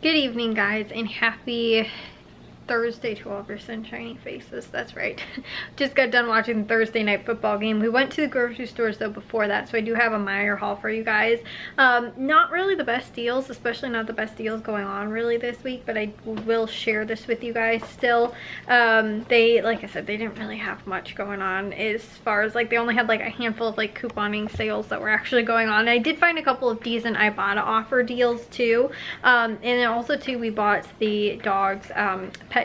Good evening, guys, and happy Thursday to all of your sunshiny faces. That's right. Just got done watching the Thursday night football game. We went to the grocery stores though before that, so I do have a Meijer haul for you guys. Not really the best deals, especially not the best deals going on really this week, but I will share this with you guys still. They, like I said, they didn't really have much going on as far as like, they only had like a handful of like couponing sales that were actually going on. I did find a couple of decent Ibotta offer deals too. And then also too, we bought the dog's pet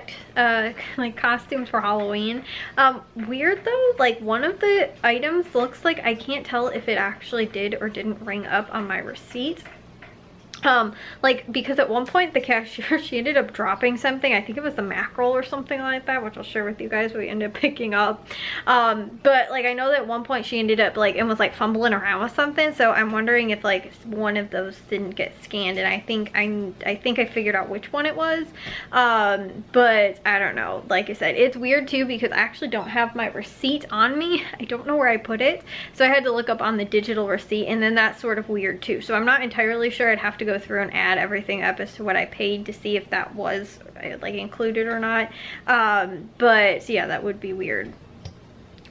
like costumes for Halloween. Weird though, like one of the items looks like, I can't tell if it actually did or didn't ring up on my receipt. Like, because at one point the cashier, she ended up dropping something. I think it was the mackerel or something like that, which I'll share with you guys what we ended up picking up. But like, I know that at one point she ended up like, and was like fumbling around with something, so I'm wondering if like one of those didn't get scanned, and I think I figured out which one it was. But I don't know. Like I said, it's weird too because I actually don't have my receipt on me. I don't know where I put it, so I had to look up on the digital receipt, and then that's sort of weird too. So I'm not entirely sure. I'd have to go through and add everything up as to what I paid to see if that was like included or not. But yeah, that would be weird.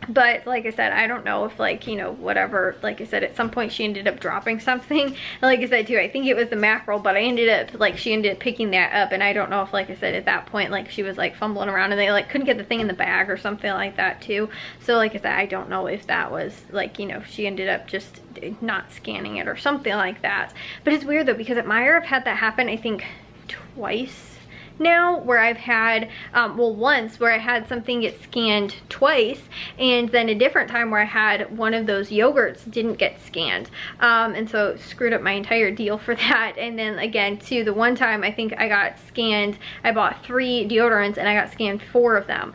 But like I said, I don't know if like, you know, whatever, like I said, at some point she ended up dropping something. And like I said too, I think it was the mackerel, but I ended up like, she ended up picking that up, and I don't know if, like I said, at that point like she was like fumbling around and they like couldn't get the thing in the bag or something like that too. So like I said, I don't know if that was like, you know, she ended up just not scanning it or something like that. But it's weird though, because at Meijer I've had that happen I think twice now, where I've had well, once where I had something get scanned twice, and then a different time where I had one of those yogurts didn't get scanned, and so it screwed up my entire deal for that. And then again too, the one time I think I got scanned, I bought 3 deodorants and I got scanned 4 of them.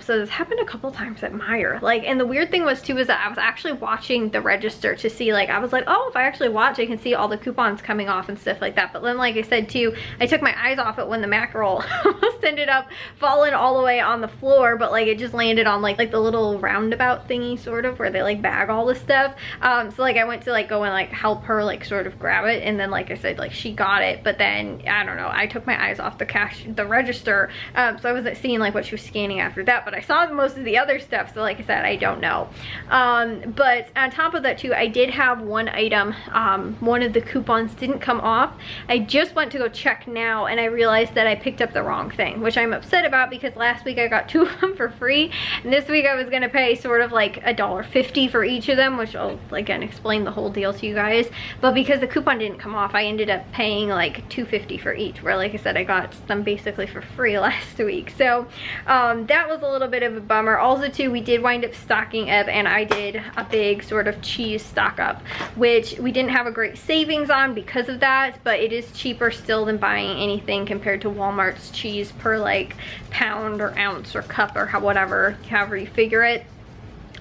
So this happened a couple times at Meijer. Like, and the weird thing was too is that I was actually watching the register to see, like, I was like, oh, if I actually watch I can see all the coupons coming off and stuff like that. But then like I said too, I took my eyes off it when the mackerel almost ended up falling all the way on the floor, but like it just landed on like the little roundabout thingy sort of where they like bag all this stuff. So like I went to like go and like help her like sort of grab it, and then like I said, like she got it, but then I don't know, I took my eyes off the register, so I wasn't seeing like what she was scanning after that, but I saw most of the other stuff. So like I said, I don't know. But on top of that too, I did have one item, one of the coupons didn't come off. I just went to go check now and I realized that I picked up the wrong thing, which I'm upset about because last week I got 2 of them for free, and this week I was gonna pay sort of like $1.50 for each of them, which I'll again explain the whole deal to you guys. But because the coupon didn't come off, I ended up paying like $2.50 for each, where like I said, I got them basically for free last week. So that was a little bit of a bummer. Also too, we did wind up stocking up, and I did a big sort of cheese stock up, which we didn't have a great savings on because of that, but it is cheaper still than buying anything compared to Walmart's cheese per like pound or ounce or cup or however you figure it.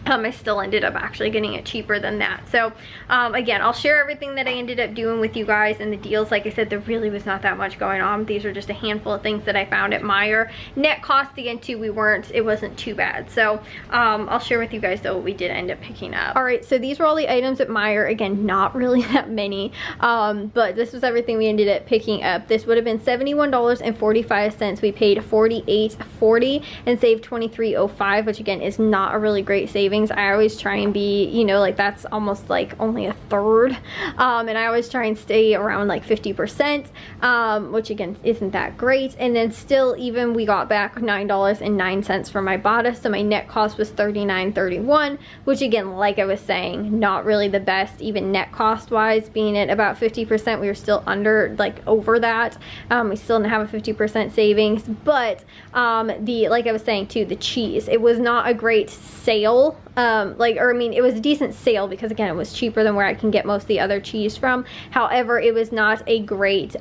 I still ended up actually getting it cheaper than that. So again, I'll share everything that I ended up doing with you guys, and the deals. Like I said, there really was not that much going on. These are just a handful of things that I found at Meijer. Net cost again too, it wasn't too bad. So I'll share with you guys though what we did end up picking up. All right, so these were all the items at Meijer. Again, not really that many, but this was everything we ended up picking up. This would have been $71.45. We paid $48.40 and saved $23.05, which again is not a really great savings. I always try and be, you know, like that's almost like only a third, and I always try and stay around like 50%, which again isn't that great. And then still, even we got back $9.09 from Ibotta, so my net cost was $39.31, which again, like I was saying, not really the best. Even net cost wise, being at about 50%, we were still under, like over that. We still didn't have a 50% savings, but like I was saying too, the cheese, it was not a great sale. It was a decent sale because again, it was cheaper than where I can get most of the other cheese from. However, it was not a great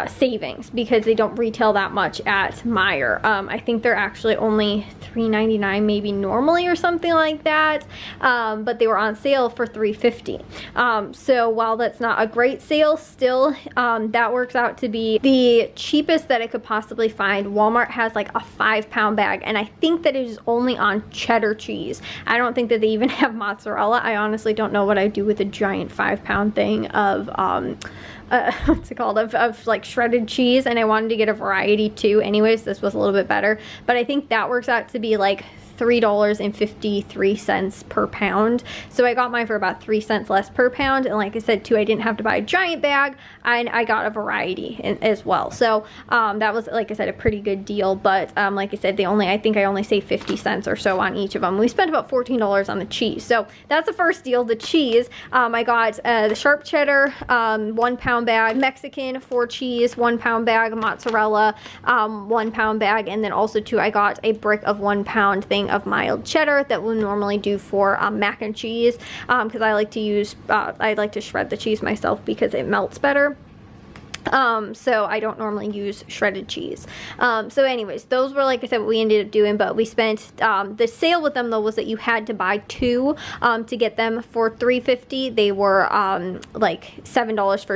savings because they don't retail that much at Meijer. I think they're actually only $3.99 maybe normally or something like that, but they were on sale for $3.50. So while that's not a great sale, still that works out to be the cheapest that I could possibly find. Walmart has like a 5-pound bag, and I think that it is only on cheddar cheese. I don't think that they even have mozzarella. I honestly don't know what I'd do with a giant 5-pound thing of what's it called, of like shredded cheese, and I wanted to get a variety too anyways. This was a little bit better, but I think that works out to be like $3.53 per pound. So I got mine for about 3 cents less per pound, and like I said too, I didn't have to buy a giant bag, and I got a variety as well. So that was, like I said, a pretty good deal. But like I said, I think I only saved 50 cents or so on each of them. We spent about $14 on the cheese. So that's the first deal, the cheese. I got the sharp cheddar 1 pound bag, Mexican 4 cheese 1 pound bag, mozzarella 1 pound bag, and then also too I got a brick of 1 pound thing of mild cheddar that we'll normally do for mac and cheese, because I like to shred the cheese myself because it melts better. So I don't normally use shredded cheese. So anyways, those were, like I said, what we ended up doing. But we spent, the sale with them though was that you had to buy 2 to get them for $3.50. They were like $7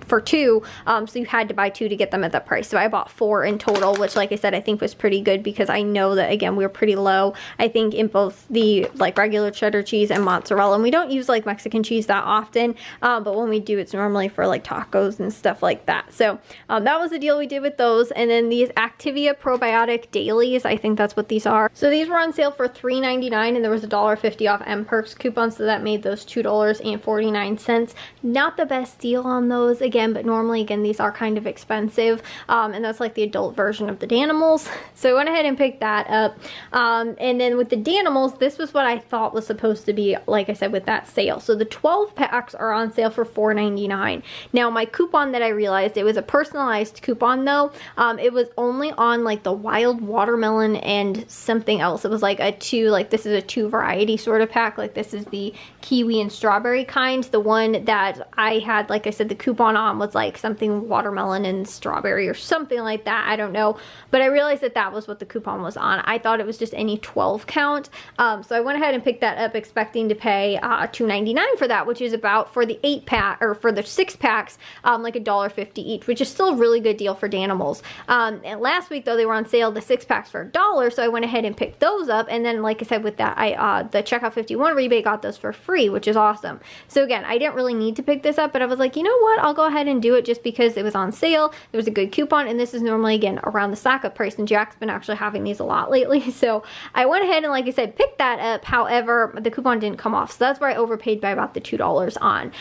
for two, so you had to buy 2 to get them at that price. So I bought 4 in total, which, like I said, I think was pretty good, because I know that, again, we were pretty low, I think, in both the like regular cheddar cheese and mozzarella. And we don't use like Mexican cheese that often, but when we do, it's normally for like tacos and stuff like that. So that was the deal we did with those. And then these Activia probiotic dailies, I think that's what these are. So these were on sale for $3.99, and there was a $1.50 off M-Perks coupon, so that made those $2.49. Not the best deal on those, again, but normally, again, these are kind of expensive, and that's like the adult version of the Danimals. So I went ahead and picked that up. And then with the Danimals, this was what I thought was supposed to be, like I said, with that sale. So the 12 packs are on sale for $4.99. Now my coupon that I realized, it was a personalized coupon though. It was only on like the wild watermelon and something else. It was like this is a 2 variety sort of pack. Like this is the kiwi and strawberry kind. The one that I had, like I said, the coupon on was like something watermelon and strawberry or something like that. I don't know. But I realized that that was what the coupon was on. I thought it was just any 12 count. So I went ahead and picked that up, expecting to pay $2.99 for that, which is about, for the 8 pack, or for the 6 packs, like $1.50 each, which is still a really good deal for Danimals. And last week though, they were on sale, the 6 packs for $1, so I went ahead and picked those up. And then, like I said, with that, I the checkout 51 rebate, got those for free, which is awesome. So again, I didn't really need to pick this up, but I was like, you know what, I'll go ahead and do it just because it was on sale. There was a good coupon, and this is normally, again, around the stock up price, and Jack's been actually having these a lot lately. So I went ahead and, like I said, picked that up. However, the coupon didn't come off, so that's where I overpaid by about the $2 on.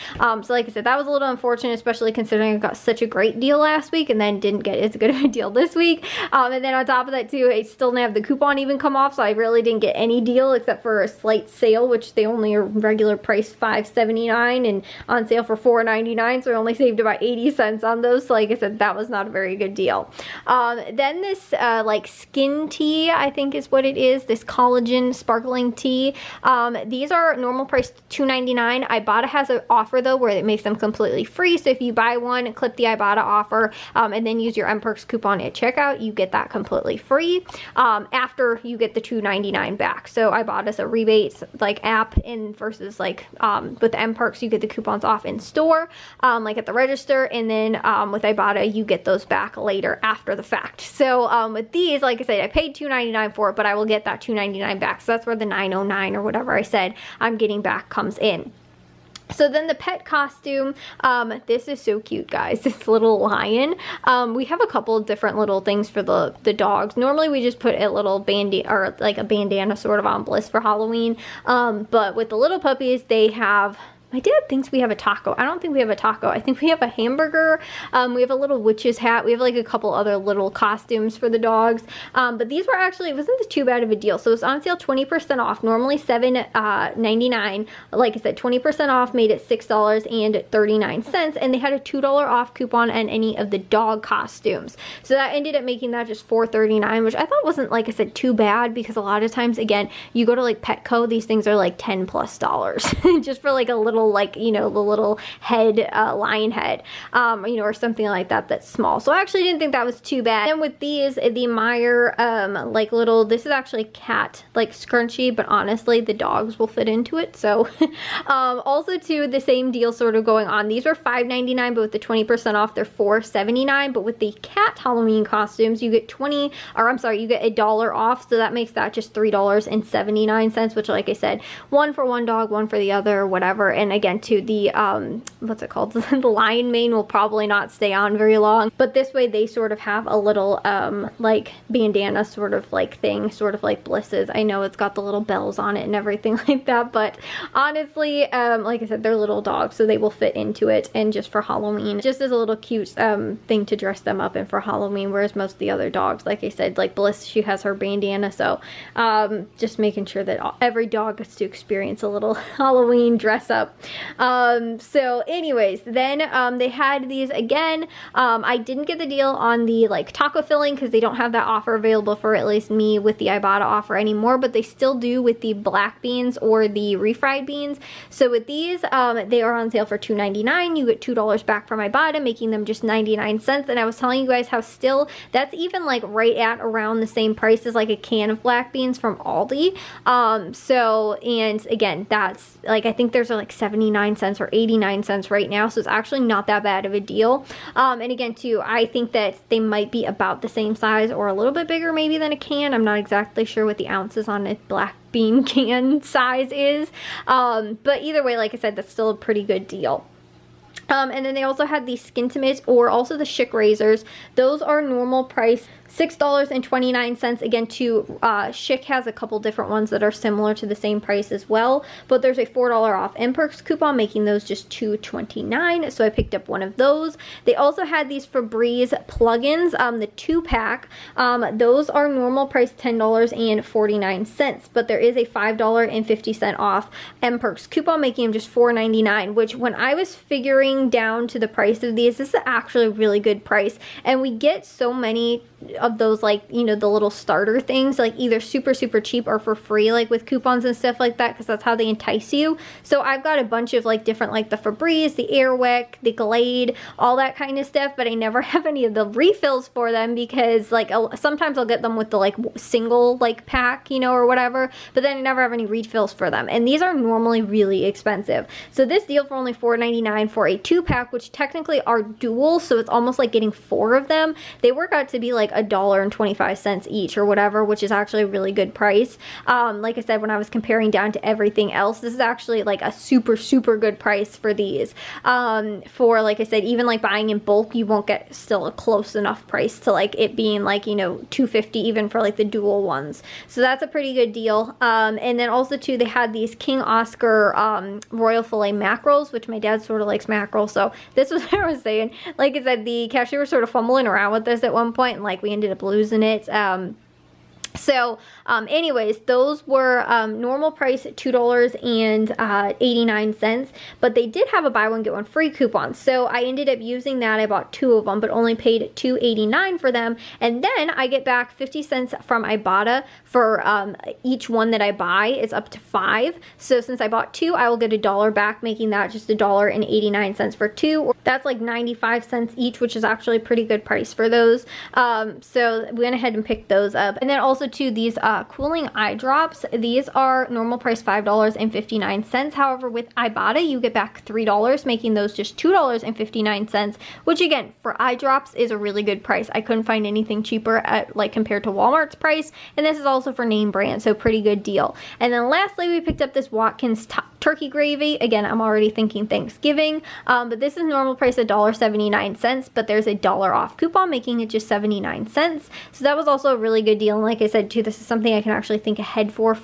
So like I said, that was a little unfortunate, especially considering I got such a great deal last week and then didn't get as good of a deal this week. And then on top of that too, I still didn't have the coupon even come off, so I really didn't get any deal except for a slight sale, which they only are regular price $5.79 and on sale for $4.99, so I only saved about 80 cents on those. So like I said, that was not a very good deal. Then this like skin tea, I think is what it is, this collagen sparkling tea. These are normal price $2.99. Ibotta has an offer though where it makes them completely free, so if you buy one, clip the Ibotta offer, and then use your M-Perks coupon at checkout, you get that completely free after you get the $2.99 back. So Ibotta's a rebate like app, in versus like with M-Perks, you get the coupons off in store, like at the register, and then with Ibotta, you get those back later after the fact. So with these, like I said, I paid $2.99 for it, but I will get that $2.99 back. So that's where the $9.09 or whatever I said I'm getting back comes in. So then the pet costume, this is so cute, guys, this little lion. We have a couple of different little things for the dogs. Normally we just put a little bandana, or like a bandana sort of on Bliss for Halloween, but with the little puppies, they have, my dad thinks we have a taco. I don't think we have a taco. I think we have a hamburger. We have a little witch's hat. We have like a couple other little costumes for the dogs. But these were actually, it wasn't too bad of a deal. So it's on sale 20% off. Normally $7.99. Like I said, 20% off made it $6.39. And they had a $2 off coupon on any of the dog costumes. So that ended up making that just $4.39, which I thought wasn't, like I said, too bad, because a lot of times, again, you go to like Petco, these things are like $10+ just for like a little, like, you know, the little head, lion head, you know, or something like that that's small. So I actually didn't think that was too bad. And with these, the Meyer, like little, this is actually cat, like scrunchie, but honestly, the dogs will fit into it. So, also too, the same deal sort of going on. These were $5.99, but with the 20% off, they're $4.79. But with the cat Halloween costumes, you get you get $1 off. So that makes that just $3.79, which, like I said, one for one dog, one for the other, whatever. And then again too, the what's it called, the lion mane will probably not stay on very long, but this way they sort of have a little like bandana sort of like thing, sort of like Bliss's. I know it's got the little bells on it and everything like that, but honestly, like I said, they're little dogs, so they will fit into it. And just for Halloween, just as a little cute thing to dress them up in for Halloween, whereas most of the other dogs, like I said, like Bliss, she has her bandana, so just making sure that every dog gets to experience a little Halloween dress up. So anyways, then they had these again. I didn't get the deal on the like taco filling because they don't have that offer available for at least me with the Ibotta offer anymore, but they still do with the black beans or the refried beans. So with these, they are on sale for $2.99. You get $2 back from Ibotta, making them just 99 cents. And I was telling you guys how still that's even like right at around the same price as like a can of black beans from Aldi. So, and again, that's like, I think there's like 79 cents or 89 cents right now. So it's actually not that bad of a deal. And again, too, I think that they might be about the same size or a little bit bigger maybe than a can. I'm not exactly sure what the ounces on a black bean can size is. But either way, like I said, that's still a pretty good deal. And then they also had the Skintimates or also the Schick razors. Those are normal price $6.29. Again, too, Schick has a couple different ones that are similar to the same price as well, but there's a $4 off M-Perks coupon, making those just $2.29. So I picked up one of those. They also had these Febreze plugins, the 2-pack. Those are normal price $10.49, but there is a $5.50 off M-Perks coupon, making them just $4.99, which when I was figuring down to the price of these, this is actually a really good price. And we get so many of those, like, you know, the little starter things, like either super cheap or for free, like with coupons and stuff like that, because that's how they entice you. So I've got a bunch of like different, like the Febreze, the Airwick, the Glade, all that kind of stuff, but I never have any of the refills for them because like sometimes I'll get them with the like single like pack, you know, or whatever, but then I never have any refills for them, and these are normally really expensive. So this deal for only $4.99 for a 2-pack, which technically are dual, so it's almost like getting 4 of them. They work out to be like $1.25 each or whatever, which is actually a really good price. Like I said, when I was comparing down to everything else, this is actually like a super good price for these. For, like I said, even like buying in bulk, you won't get still a close enough price to like it being like, you know, $2.50 even for like the dual ones. So that's a pretty good deal. And then also too, they had these King Oscar Royal Filet mackerels, which my dad sort of likes mackerel. So this was what I was saying. Like I said, the cashier was sort of fumbling around with this at one point, and like we ended up losing it. So anyways, those were normal price at $2.89, but they did have a buy one get one free coupon. So I ended up using that. I bought 2 of them, but only paid $2.89 for them. And then I get back 50 cents from Ibotta for each one that I buy. It's up to 5. So since I bought 2, I will get $1 back, making that just $1.89 for 2. That's like 95 cents each, which is actually a pretty good price for those. So we went ahead and picked those up. And then also to these cooling eye drops, these are normal price $5.59. However, with Ibotta, you get back $3, making those just $2.59, which again, for eye drops is a really good price. I couldn't find anything cheaper at like compared to Walmart's price, and this is also for name brand, so pretty good deal. And then lastly, we picked up this Watkins turkey gravy. Again, I'm already thinking Thanksgiving, but this is normal price $1.79, but there's a $1 off coupon, making it just 79 cents. So that was also a really good deal. And like I said too, this is something I can actually think ahead for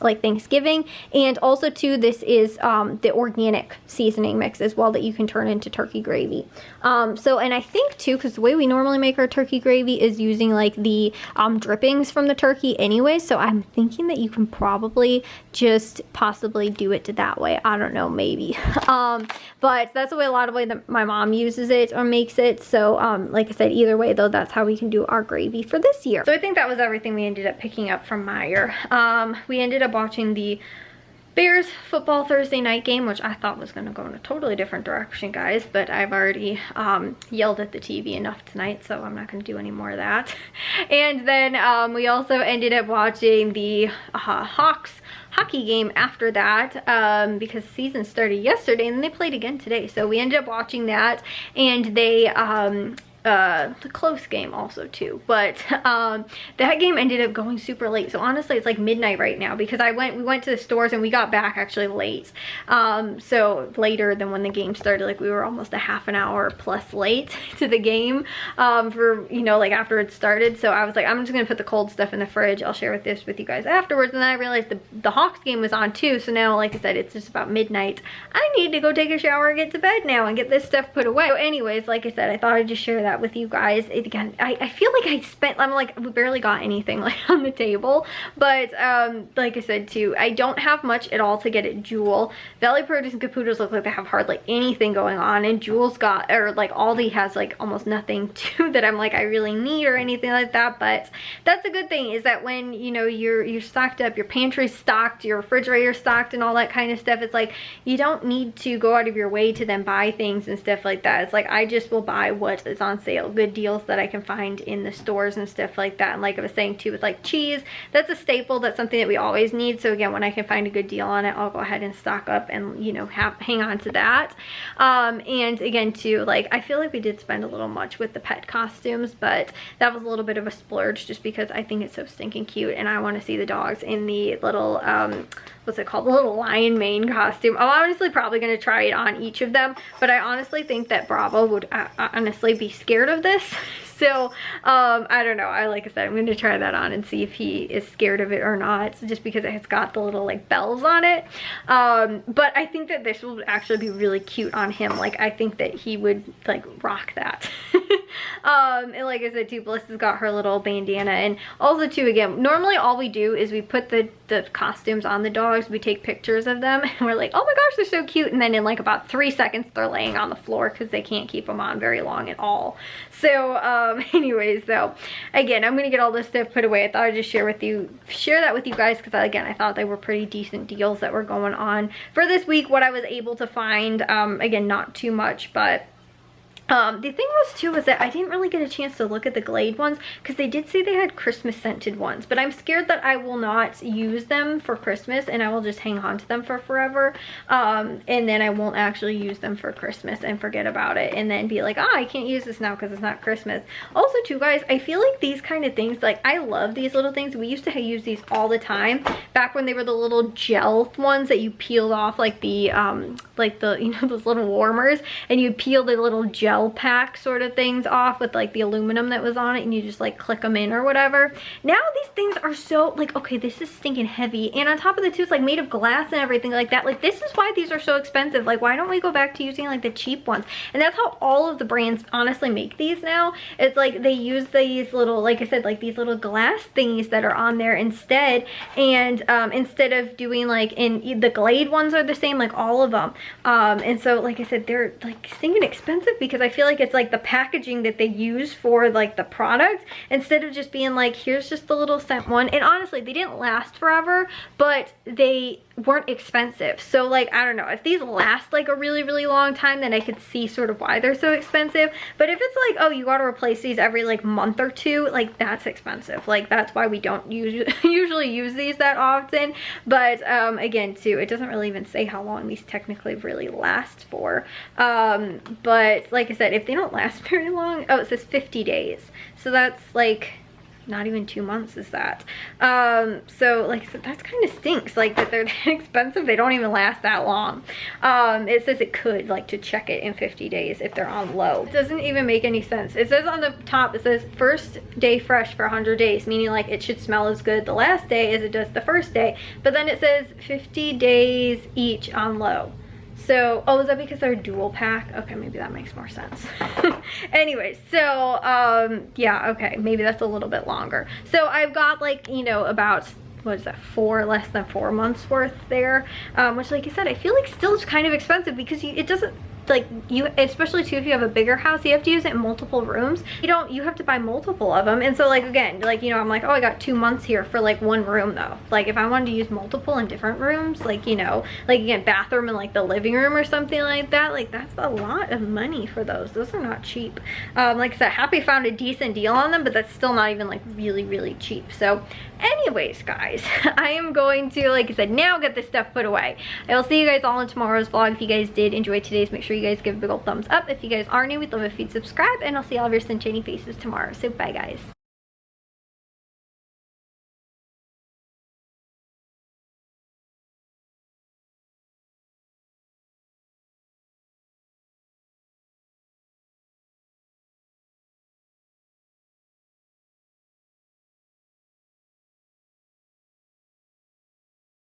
like Thanksgiving. And also too, this is the organic seasoning mix as well that you can turn into turkey gravy. So, and I think too, because the way we normally make our turkey gravy is using like the drippings from the turkey anyway, so I'm thinking that you can probably just possibly do it that way. I don't know, maybe. But that's the way, a lot of way that my mom uses it or makes it. So like I said, either way though, that's how we can do our gravy for this year. So I think that was everything we ended up picking up from Meijer. We ended up watching the Bears football Thursday night game, which I thought was going to go in a totally different direction, guys, but I've already yelled at the TV enough tonight, so I'm not going to do any more of that. And then we also ended up watching the Hawks hockey game after that, because season started yesterday and they played again today. So we ended up watching that, and they a close game also too, but that game ended up going super late. So honestly, it's like midnight right now because we went to the stores and we got back actually late. So later than when the game started. Like we were almost a half an hour plus late to the game for, you know, like after it started. So I was like, I'm just gonna put the cold stuff in the fridge. I'll share this with you guys afterwards. And then I realized the Hawks game was on too. So now, like I said, it's just about midnight. I need to go take a shower and get to bed now and get this stuff put away. So anyways, like I said, I thought I'd just share that with you guys. Again, I feel like I'm like, we barely got anything like on the table. But like I said too, I don't have much at all to get at Jewel. Valley Produce and Caputo's look like they have hardly anything going on, and Jewel's got, or like Aldi has like almost nothing too that I'm like I really need or anything like that. But that's a good thing, is that when, you know, you're stocked up, your pantry's stocked, your refrigerator's stocked and all that kind of stuff, it's like you don't need to go out of your way to then buy things and stuff like that. It's like I just will buy what is on sale, good deals that I can find in the stores and stuff like that. And like I was saying too, with like cheese, that's a staple, that's something that we always need. So again, when I can find a good deal on it, I'll go ahead and stock up and, you know, hang on to that. And again too, like I feel like we did spend a little much with the pet costumes, but that was a little bit of a splurge just because I think it's so stinking cute and I want to see the dogs in the little what's it called, the little lion mane costume. I'm honestly probably going to try it on each of them, but I honestly think that Bravo would honestly be scared of this. So I don't know, like I said, I'm going to try that on and see if he is scared of it or not, just because it's got the little like bells on it. But I think that this will actually be really cute on him. Like I think that he would like rock that. And like I said too, Bliss has got her little bandana. And also too, again, normally all we do is we put the costumes on the dogs, we take pictures of them, and we're like, oh my gosh, they're so cute. And then in like about 3 seconds, they're laying on the floor because they can't keep them on very long at all. So anyways, so again, I'm gonna get all this stuff put away. I thought I'd just share that with you guys because again, I thought they were pretty decent deals that were going on for this week. What I was able to find, again, not too much, but the thing was too is that I didn't really get a chance to look at the Glade ones because they did say they had Christmas scented ones, but I'm scared that I will not use them for Christmas and I will just hang on to them for forever, and then I won't actually use them for Christmas and forget about it and then be like, oh, I can't use this now because it's not Christmas. Also too, guys, I feel like these kind of things, like I love these little things. We used to use these all the time back when they were the little gel ones that you peeled off, like the you know, those little warmers, and you peel the little gel pack sort of things off with like the aluminum that was on it, and you just like click them in or whatever. Now these things are so like, okay, this is stinking heavy, and on top of the two, it's like made of glass and everything like that. Like this is why these are so expensive. Like why don't we go back to using like the cheap ones? And that's how all of the brands honestly make these now. It's like they use these little, like I said, like these little glass thingies that are on there instead. And instead of doing like, in the Glade ones are the same, like all of them. And so like I said, they're like stinking expensive because I feel like it's like the packaging that they use for like the product, instead of just being like, here's just the little scent one. And honestly, they didn't last forever, but they weren't expensive. So like, I don't know, if these last like a really, really long time, then I could see sort of why they're so expensive. But if it's like, oh, you got to replace these every like month or two, like that's expensive. Like that's why we don't usually use these that often. But again too, it doesn't really even say how long these technically really last for. But like I said, if they don't last very long, oh, it says 50 days. So that's like not even 2 months is that. So like I said, that's kind of stinks, like that they're that expensive. They don't even last that long. It says it could, like, to check it in 50 days if they're on low. It doesn't even make any sense. It says on the top, it says first day fresh for 100 days, meaning like it should smell as good the last day as it does the first day. But then it says 50 days each on low. So, oh, is that because they're dual pack? Okay, maybe that makes more sense. Anyways, so, yeah, okay, maybe that's a little bit longer. So I've got like, you know, about, what is that, less than 4 months worth there, which like I said, I feel like still is kind of expensive because it doesn't, like, you, especially too if you have a bigger house, you have to use it in multiple rooms. You have to buy multiple of them. And so like, again, like, you know, I'm like, oh, I got 2 months here for like 1 room though. Like if I wanted to use multiple in different rooms, like, you know, like again, bathroom and like the living room or something like that, like that's a lot of money for those. Those are not cheap. Like I said, happy found a decent deal on them, but that's still not even like really, really cheap. So anyways, guys, I am going to, like I said, now get this stuff put away. I will see you guys all in tomorrow's vlog. If you guys did enjoy today's, make sure you guys give a big old thumbs up. If you guys are new, we'd love if you'd subscribe, and I'll see all of your sunshiny faces tomorrow. So bye, guys.